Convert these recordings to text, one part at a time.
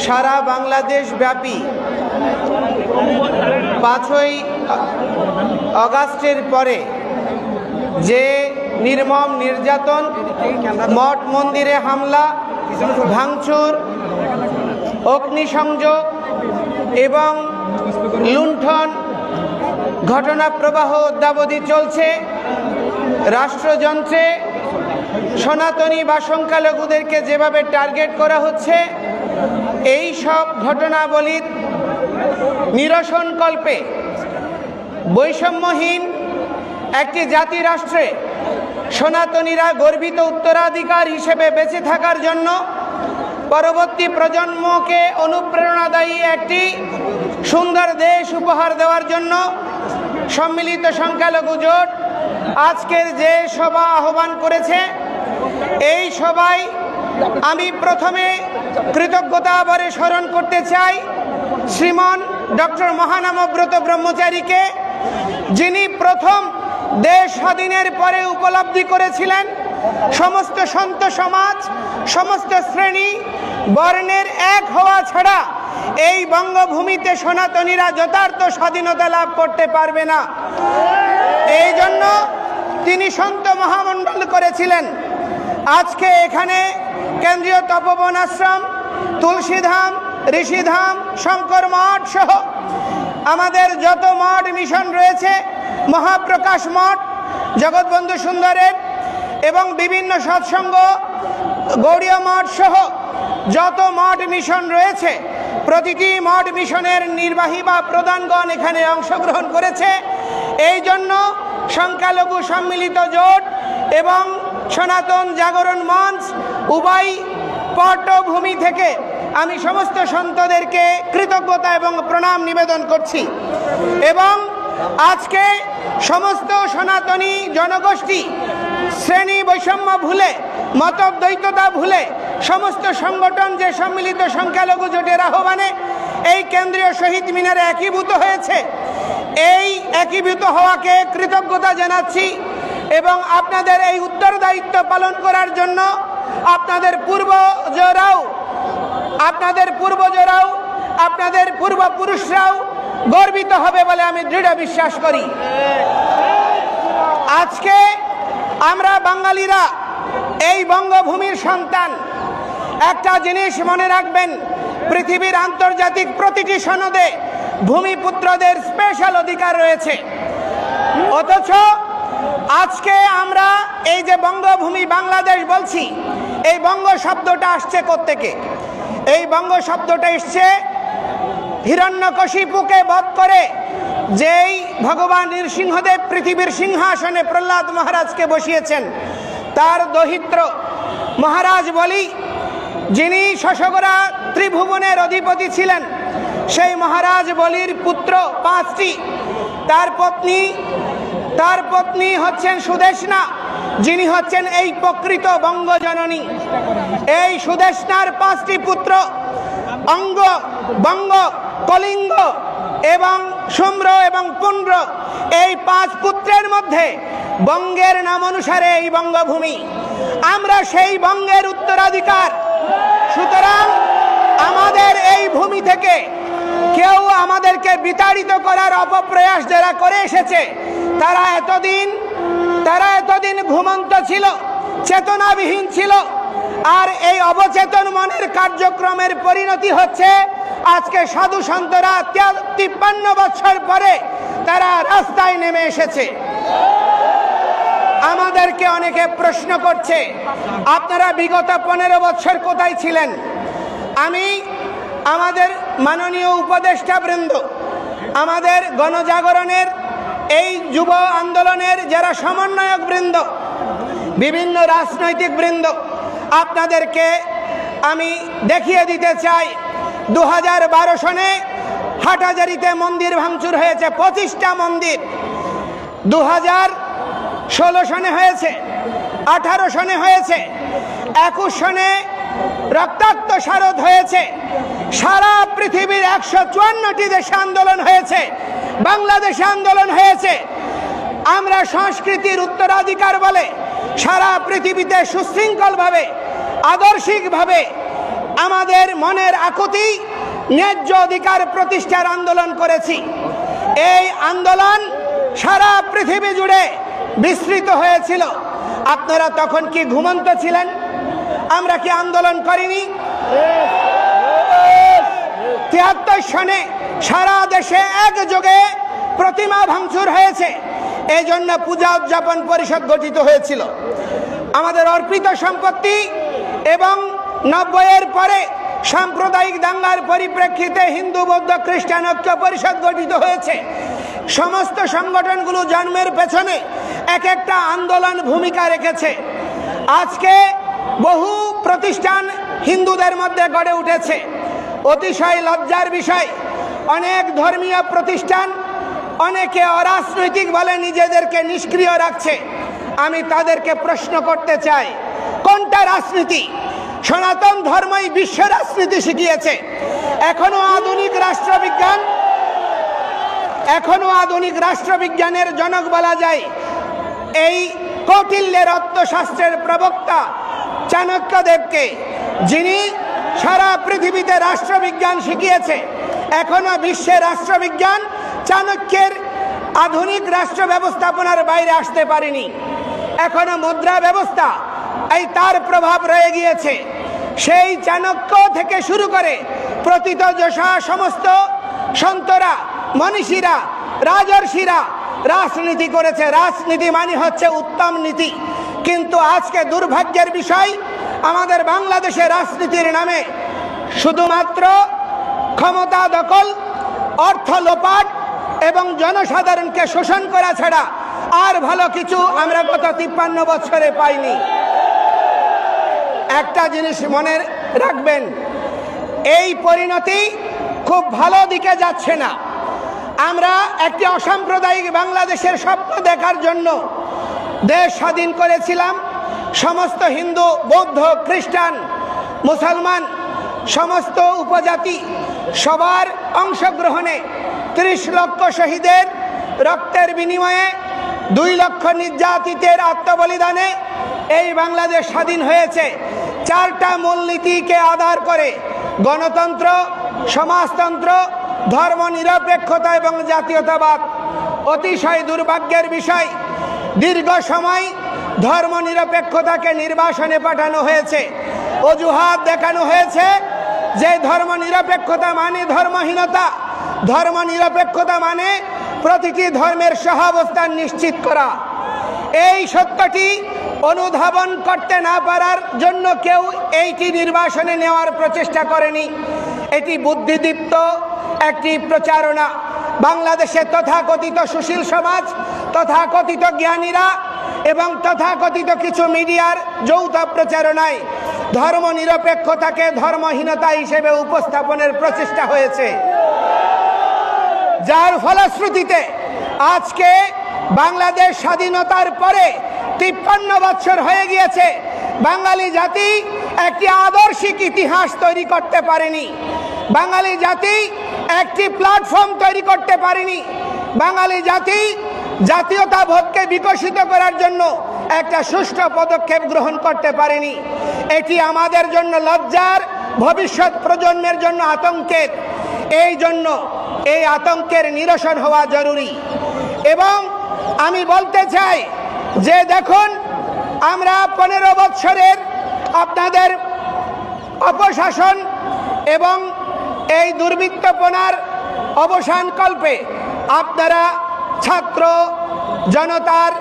সারা বাংলাদেশ ব্যাপী 5ই আগস্টের পরে যে নির্মম নির্যাতন, মঠ মন্দিরে হামলা, ভাঙচুর, অগ্নিসংযোগ এবং লুণ্ঠন ঘটনা প্রবাহ অদ্যাবধি চলছে, রাষ্ট্রযন্ত্রে সনাতনী বা সংখ্যালঘুদেরকে যেভাবে টার্গেট করা হচ্ছে, এই সব ঘটনাবলীর নিরসনকল্পে বৈষম্যহীন একটি জাতি রাষ্ট্রে সনাতনীরা গর্বিত উত্তরাধিকার হিসেবে বেঁচে থাকার জন্য পরবর্তী প্রজন্মকে অনুপ্রেরণাদায়ী একটি সুন্দর দেশ উপহার দেওয়ার জন্য সম্মিলিত সংখ্যালঘু জোট আজকের যে সভা আহ্বান করেছে, এই সভায় আমি প্রথমে কৃতজ্ঞতা ভরে স্মরণ করতে চাই শ্রীমান ডক্টর মহানামব্রত ব্রহ্মচারীকে, যিনি প্রথম দেশ স্বাধীনের পরে উপলব্ধি করেছিলেন সমস্ত সন্ত সমাজ, সমস্ত শ্রেণী বর্ণের এক হওয়া ছাড়া এই বঙ্গভূমিতে সনাতনীরা যথার্থ স্বাধীনতা লাভ করতে পারবে না। এই জন্য তিনি সন্ত মহামণ্ডল করেছিলেন। আজকে এখানে কেন্দ্রীয় তপবন আশ্রম, তুলসীধাম, ঋষিধাম, শঙ্কর মঠ সহ আমাদের যত মঠ মিশন রয়েছে, মহাপ্রকাশ মঠ, জগৎবন্ধু সুন্দরের এবং বিভিন্ন সৎসঙ্গ, গৌড়ীয় মঠ সহ যত মঠ মিশন রয়েছে, প্রতিটি মঠ মিশনের নির্বাহী বা প্রধানগণ এখানে অংশগ্রহণ করেছে। এই জন্য সংখ্যালঘু সম্মিলিত জোট এবং সনাতন জাগরণ মঞ্চ উভয় পটভূমি থেকে আমি সমস্ত সন্তদেরকে কৃতজ্ঞতা এবং প্রণাম নিবেদন করছি। এবং আজকে সমস্ত সনাতনী জনগোষ্ঠী শ্রেণী বৈষম্য ভুলে, মতদ্বৈততা ভুলে সমস্ত সংগঠন যে সম্মিলিত সংখ্যালঘু জোটের আহ্বানে এই কেন্দ্রীয় শহীদ মিনারে একীভূত হয়েছে, এই একীভূত হওয়াকে কৃতজ্ঞতা জানাচ্ছি। এবং আপনাদের এই উত্তরদায়িত্ব পালন করার জন্য আপনাদের পূর্বজরাও, আপনাদের পূর্বপুরুষরাও গর্বিত হবে বলে আমি দৃঢ় বিশ্বাস করি। আজকে আমরা বাঙালিরা এই বঙ্গভূমির সন্তান। একটা জিনিস মনে রাখবেন, পৃথিবীর আন্তর্জাতিক প্রতিটি সনদে ভূমিপুত্রদের স্পেশাল অধিকার রয়েছে। অথচ আজকে আমরা এই যে বঙ্গভূমি বাংলাদেশ বলছি, এই বঙ্গ শব্দটা আসছে কোত্থেকে? এই বঙ্গ শব্দটা এসছে হিরণ্যকশিপুকে বধ করে যেই ভগবান নৃসিংহদেব পৃথিবীর সিংহাসনে প্রহ্লাদ মহারাজকে বসিয়েছেন, তার দহিত্র মহারাজ বলি, যিনি শশগরা ত্রিভুবনের অধিপতি ছিলেন, সেই মহারাজ বলির পুত্র 5টি। তার পত্নী হচ্ছেন সুদেষ্ণা, যিনি হচ্ছেন এই প্রকৃত বঙ্গজননী। এই সুদেষ্ণার 5টি পুত্র অঙ্গ, বঙ্গ, কলিঙ্গ এবং শুম্র এবং পুণ্ড্র, এই 5 পুত্রের মধ্যে বঙ্গের নাম অনুসারে এই বঙ্গভূমি। আমরা সেই বঙ্গের উত্তরাধিকার। সুতরাং আমাদের এই ভূমি থেকে কেউ আমাদেরকে বিতাড়িত করার অপপ্রয়াস যারা করে এসেছে, তারা এতদিন ঘুমন্ত ছিল, চেতনাবিহীন ছিল। আর এই অবচেতন মনের কার্যক্রমের পরিণতি হচ্ছে আজকে সাধু সন্তরা 53 বছর পরে তারা রাস্তায় নেমে এসেছে। আমাদেরকে অনেকে প্রশ্ন করছে, আপনারা বিগত 15 বছর কোথায় ছিলেন? আমি আমাদের মাননীয় উপদেষ্টা বৃন্দ, আমাদের গণজাগরণের এই যুব আন্দোলনের যারা সমন্বয়ক বৃন্দ, বিভিন্ন রাজনৈতিক বৃন্দ, আপনাদেরকে আমি দেখিয়ে দিতে চাই 2012 সনে হাটহাজারীতে মন্দির ভাঙচুর হয়েছে, 25টা মন্দির। 2016 সনে হয়েছে, 18 সনে হয়েছে, 21 সনে রক্তাক্ত শারদ হয়েছে। সারা পৃথিবীর 154টি দেশে আন্দোলন হয়েছে, বাংলাদেশে আন্দোলন হয়েছে। আমরা সংস্কৃতির উত্তরাধিকার বলে সারা পৃথিবীতে সুশৃঙ্খলভাবে, আদর্শিকভাবে আমাদের মনের আকুতি ন্যায্য অধিকার প্রতিষ্ঠার আন্দোলন করেছি। এই আন্দোলন সারা পৃথিবী জুড়ে বিস্তৃত হয়েছিল। আপনারা তখন কি ঘুমন্ত ছিলেন? আমরা কি আন্দোলন করিনি? ৭৩ সনে সারা দেশে একযোগে প্রতিমা ভাঙচুর হয়েছে। এই জন্য পূজা উদযাপন পরিষদ গঠিত হয়েছিল। আমাদের অর্পিত সম্পত্তি এবং ৯০-এর পরে সাম্প্রদায়িক দাঙ্গার পরিপ্রেক্ষিতে হিন্দু বৌদ্ধ খ্রিস্টান ঐক্য পরিষদ গঠিত হয়েছে। সমস্ত সংগঠনগুলো জন্মের পেছনে এক একটা আন্দোলন ভূমিকা রেখেছে। আজকে বহু প্রতিষ্ঠান হিন্দুদের মধ্যে গড়ে উঠেছে। অতিশয় লজ্জার বিষয়, অনেক ধর্মীয় প্রতিষ্ঠান অনেকে অরাজনৈতিক বলে নিজেদেরকে নিষ্ক্রিয় রাখছে। আমি তাদেরকে প্রশ্ন করতে চাই, কোনটা রাজনীতি? সনাতন ধর্মই বিশ্ব রাজনীতি শিখিয়েছে। এখনো আধুনিক রাষ্ট্রবিজ্ঞানের জনক বলা যায় এই কৌটিল্যের অর্থশাস্ত্রের প্রবক্তা চাণক্যদেবকে, যিনি সারা পৃথিবীতে রাষ্ট্রবিজ্ঞান শিখিয়েছে। এখনো বিশ্বের রাষ্ট্রবিজ্ঞান চাণক্যের আধুনিক রাষ্ট্র ব্যবস্থাপনার বাইরে আসতে পারেনি। এখনো মুদ্রা ব্যবস্থা এই তার প্রভাব রয়ে গিয়েছে। সেই চাণক্য থেকে শুরু করে প্রথিতযশা সমস্ত সন্তরা, মনীষীরা, রাজর্ষিরা রাজনীতি করেছে। রাজনীতি মানে হচ্ছে উত্তম নীতি। কিন্তু আজকে দুর্ভাগ্যের বিষয়, আমাদের বাংলাদেশে রাজনীতির নামে শুধুমাত্র ক্ষমতা দখল, অর্থ লোপাট এবং জনসাধারণকে শোষণ করা ছাড়া আর ভালো কিছু আমরা গত ৫৩ বছরে পাইনি। একটা জিনিস মনে রাখবেন, এই পরিণতি খুব ভালো দিকে যাচ্ছে না। আমরা একটি অসাম্প্রদায়িক বাংলাদেশের স্বপ্ন দেখার জন্য দেশ স্বাধীন করেছিলাম। সমস্ত হিন্দু, বৌদ্ধ, খ্রিস্টান, মুসলমান, সমস্ত উপজাতি সবার অংশগ্রহণে ৩০ লক্ষ শহীদের রক্তের বিনিময়ে ২ লক্ষ নির্যাতিতের আত্মবলিদানে এই বাংলাদেশ স্বাধীন হয়েছে। ৪টা মূলনীতিকে আধার করে গণতন্ত্র, সমাজতন্ত্র, ধর্মনিরপেক্ষতা এবং জাতীয়তাবাদ। অতিশয় দুর্ভাগ্যের বিষয়, দীর্ঘ সময় ধর্মনিরপেক্ষতাকে নির্বাসনে পাঠানো হয়েছে। অজুহাত দেখানো হয়েছে যে ধর্মনিরপেক্ষতা মানে ধর্মহীনতা, ধর্মনিরপেক্ষতা মানে প্রতিটি ধর্মের সহাবস্থান নিশ্চিত করা। এই সত্যটি অনুধাবন করতে না পারার জন্য কেউ এইটি নির্বাসনে নেওয়ার প্রচেষ্টা করেনি। এটি বুদ্ধিদীপ্ত একটি প্রচারণা। বাংলাদেশে তথাকথিত সুশীল সমাজ, তথাকথিত জ্ঞানীরা এবং তথাকথিত কিছু মিডিয়ার যৌথ প্রচারণায় ধর্মনিরপেক্ষতাকে ধর্মহীনতা হিসেবে উপস্থাপনের প্রচেষ্টা হয়েছে, যার ফলশ্রুতিতে আজকে বাংলাদেশ স্বাধীনতার পরে ৫৩ বছর হয়ে গিয়েছে, বাঙালি জাতি একটি আদর্শিক ইতিহাস তৈরি করতে পারেনি। বাঙালি জাতি একটি প্ল্যাটফর্ম তৈরি করতে পারেনি। বাঙালি জাতি জাতীয়তাবোধকে বিকশিত করার জন্য একটা সুষ্ঠু পদক্ষেপ গ্রহণ করতে পারেনি। এটি আমাদের জন্য লজ্জার, ভবিষ্যৎ প্রজন্মের জন্য আতঙ্কের। এই জন্য এই আতঙ্কের নিরসন হওয়া জরুরি। এবং আমি বলতে চাই যে দেখুন, আমরা ১৫ বছরের আপনাদের অপশাসন এবং এই দুর্বৃত্তপনার অবসান কল্পে আপনারা ছাত্র জনতার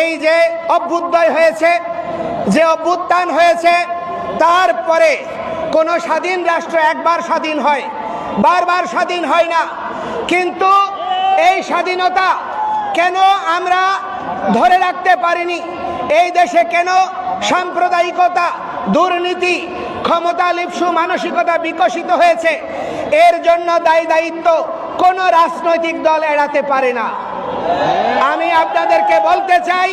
এই যে অভ্যুদয় হয়েছে, যে অভ্যুত্থান হয়েছে, তারপরে কোনো স্বাধীন রাষ্ট্র একবার স্বাধীন হয়, বারবার স্বাধীন হয় না। কিন্তু এই স্বাধীনতা কেন আমরা ধরে রাখতে পারিনি? এই দেশে কেন সাম্প্রদায়িকতা, দুর্নীতি, ক্ষমতা লিপ্সু মানসিকতা বিকশিত হয়েছে? এর জন্য দায়িত্ব কোনো রাজনৈতিক দল এড়াতে পারে না। আমি আপনাদেরকে বলতে চাই,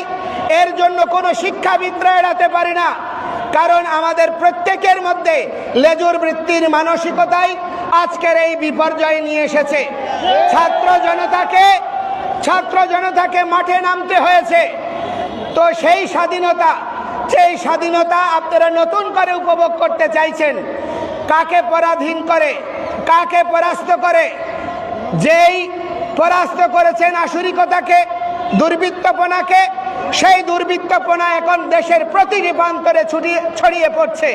এর জন্য কোনো শিক্ষাবিদরা এড়াতে পারে না। কারণ আমাদের প্রত্যেকের মধ্যে লেজুর বৃত্তির মানসিকতাই আজকের এই বিপর্যয় নিয়ে এসেছে। ছাত্র জনতাকে মাঠে নামতে হয়েছে। তো সেই স্বাধীনতা আপনারা নতুন করে উপভোগ করতে চাইছেন। কাকে পরাধীন করে, কাকে পরাস্ত করে। যেই পরাস্ত করেছেন আসুরিকতাকে, দুর্বৃত্তপনাকে, সেই দুর্বৃত্তপনা এখন দেশের প্রতিটি প্রান্তরে ছড়িয়ে পড়ছে।